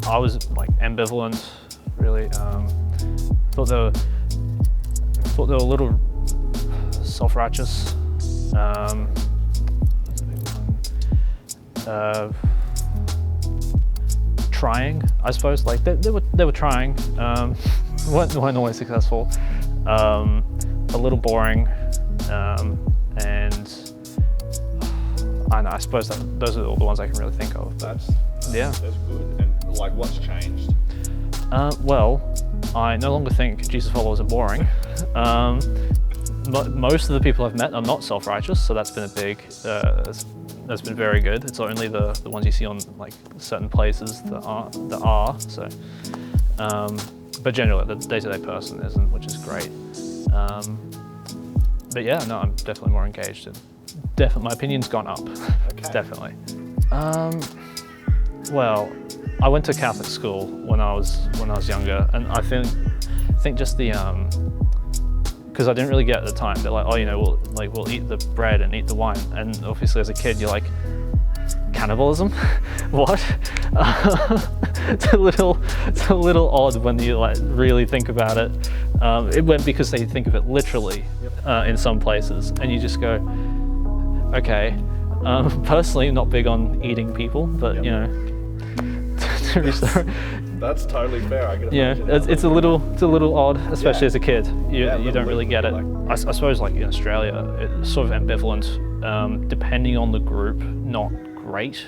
I was like ambivalent, really. Thought they were a little self-righteous. Trying, I suppose. Like they were trying. weren't always successful. A little boring, and I know. I suppose those are all the ones I can really think of. That's Yeah. That's good. And like, what's changed? Well, I no longer think Jesus followers are boring. Most of the people I've met are not self-righteous, so that's been a big. That's been very good. It's only the ones you see on like certain places that are. So, but generally, the day-to-day person isn't, which is great. But yeah, no, I'm definitely more engaged. Definitely, my opinion's gone up. Okay. Definitely. Well, I went to Catholic school when I was younger, and I think just the because I didn't really get at the time. They're like, oh, we'll eat the bread and eat the wine, and obviously as a kid you're like, cannibalism? What? It's a little odd when you like really think about it. It went because they think of it literally in some places, and you just go, okay. Personally, not big on eating people, but you know. That's totally fair. I can imagine. It's a little odd, especially as a kid. You don't really get it. like- I suppose like in Australia, it's sort of ambivalent. Depending on the group, not great.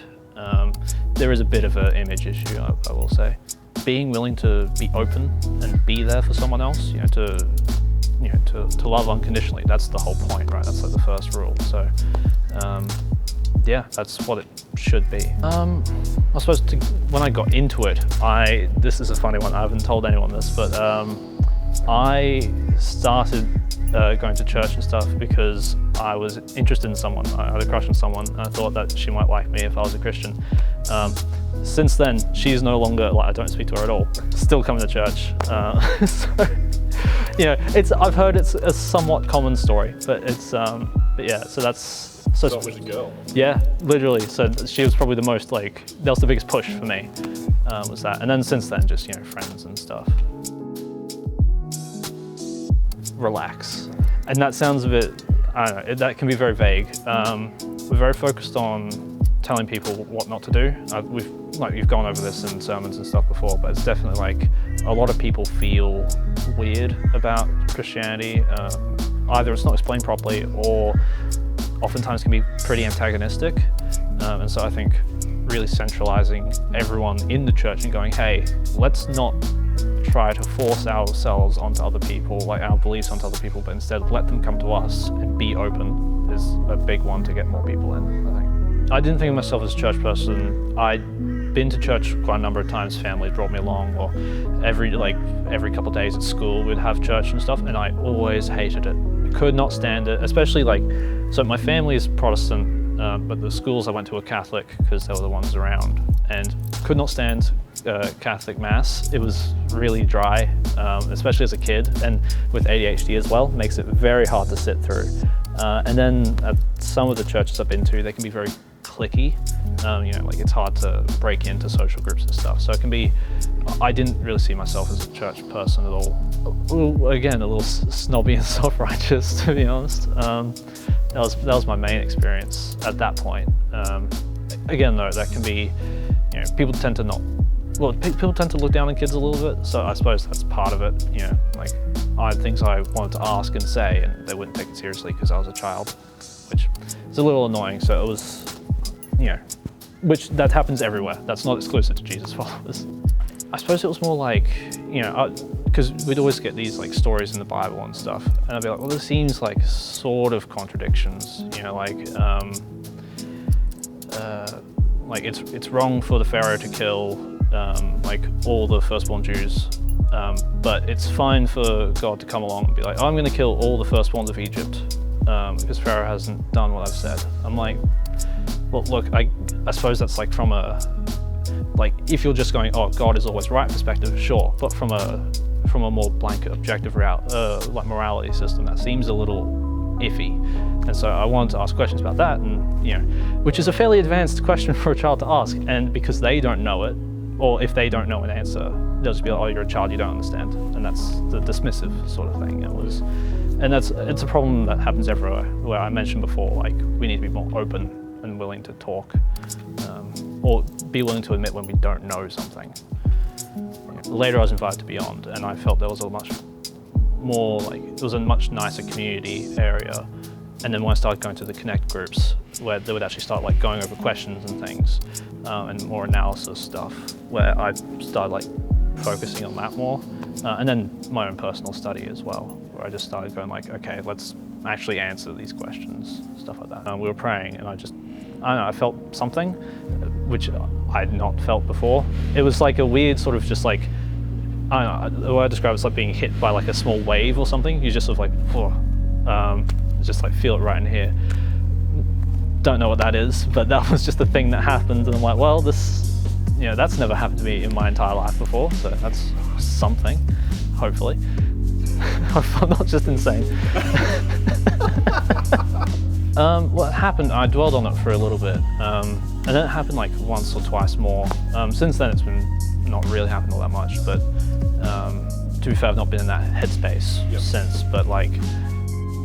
There is a bit of an image issue, I will say. Being willing to be open and be there for someone else, to love unconditionally. That's the whole point, right? That's like the first rule. So, yeah, that's what it should be. I suppose when I got into it, this is a funny one, I haven't told anyone this, but I started going to church and stuff because I was interested in someone. I had a crush on someone, and I thought that she might like me if I was a Christian. Since then, she's no longer, like, I don't speak to her at all. Still coming to church. So, I've heard it's a somewhat common story, but but yeah, so that's... So it was a girl. Yeah, literally. So she was probably the most that was the biggest push for me, was that. And then since then, just, friends and stuff. Relax. And that sounds a bit, I don't know, that can be very vague. We're very focused on telling people what not to do. We've gone over this in sermons and stuff before, but it's definitely like a lot of people feel weird about Christianity. Either it's not explained properly, or oftentimes can be pretty antagonistic. And so I think really centralizing everyone in the church and going, hey, let's not try to force ourselves onto other people, like our beliefs onto other people, but instead let them come to us and be open is a big one to get more people in, I think. I didn't think of myself as a church person. I'd been to church quite a number of times. Family brought me along, or every couple of days at school we'd have church and stuff, and I always hated it. I could not stand it, especially so my family is Protestant, but the schools I went to were Catholic because they were the ones around, and could not stand Catholic Mass. It was really dry, especially as a kid, and with ADHD as well, makes it very hard to sit through. And then at some of the churches I've been to, they can be very cliquey. It's hard to break into social groups and stuff. So it can be, I didn't really see myself as a church person at all. Again, a little snobby and self-righteous, to be honest. That was my main experience at that point. Again, though, that can be, people tend to look down on kids a little bit. So I suppose that's part of it. I had things I wanted to ask and say, and they wouldn't take it seriously because I was a child, which is a little annoying. So it was, which that happens everywhere. That's not exclusive to Jesus followers. I suppose it was more like, because we'd always get these stories in the Bible and stuff, and I'd be like, well, this seems like sort of contradictions, it's wrong for the Pharaoh to kill all the firstborn Jews, but it's fine for God to come along and be like, oh, I'm going to kill all the firstborns of Egypt because Pharaoh hasn't done what I've said. I'm like, well, look, I suppose that's from a, if you're just going, oh, God is always right perspective, sure, but from a more blanket objective morality system, that seems a little iffy. And so I wanted to ask questions about that, and which is a fairly advanced question for a child to ask, and because they don't know it, or if they don't know an answer, they'll just be like, oh, you're a child, you don't understand. And that's the dismissive sort of thing. It's a problem that happens everywhere, where I mentioned before, like, we need to be more open and willing to talk, or be willing to admit when we don't know something. Later I was invited to Beyond, and I felt there was a much more, like, it was a much nicer community area. And then when I started going to the Connect groups, where they would actually start like going over questions and things, and more analysis stuff, where I started like focusing on that more. And then my own personal study as well, where I just started going like, okay, let's actually answer these questions, stuff like that. We were praying, and I don't know, I felt something, which I had not felt before. It was like a weird sort of just like, I don't know, the way I describe it's like being hit by like a small wave or something. You just sort of like, just like feel it right in here. Don't know what that is, but that was just the thing that happened, and I'm like, well, this, that's never happened to me in my entire life before, so that's something, hopefully. I'm not just insane. What happened, I dwelled on it for a little bit, and then it happened like once or twice more. Since then it's been not really happened all that much, but to be fair, I've not been in that headspace since, but like,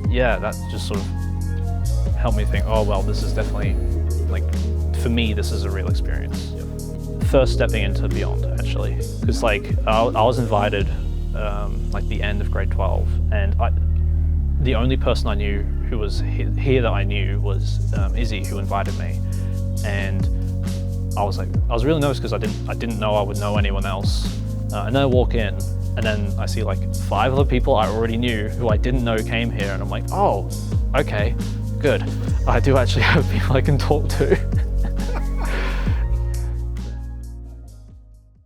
yeah, that just sort of helped me think, oh, well, this is definitely, like, for me, this is a real experience. First stepping into Beyond, actually, because like, I was invited like the end of grade 12, and the only person I knew who was here that I knew was Izzy, who invited me. And I was really nervous because I didn't know I would know anyone else. And then I walk in, and then I see like 5 other people I already knew who I didn't know came here, and I'm like, oh, okay, good. I do actually have people I can talk to.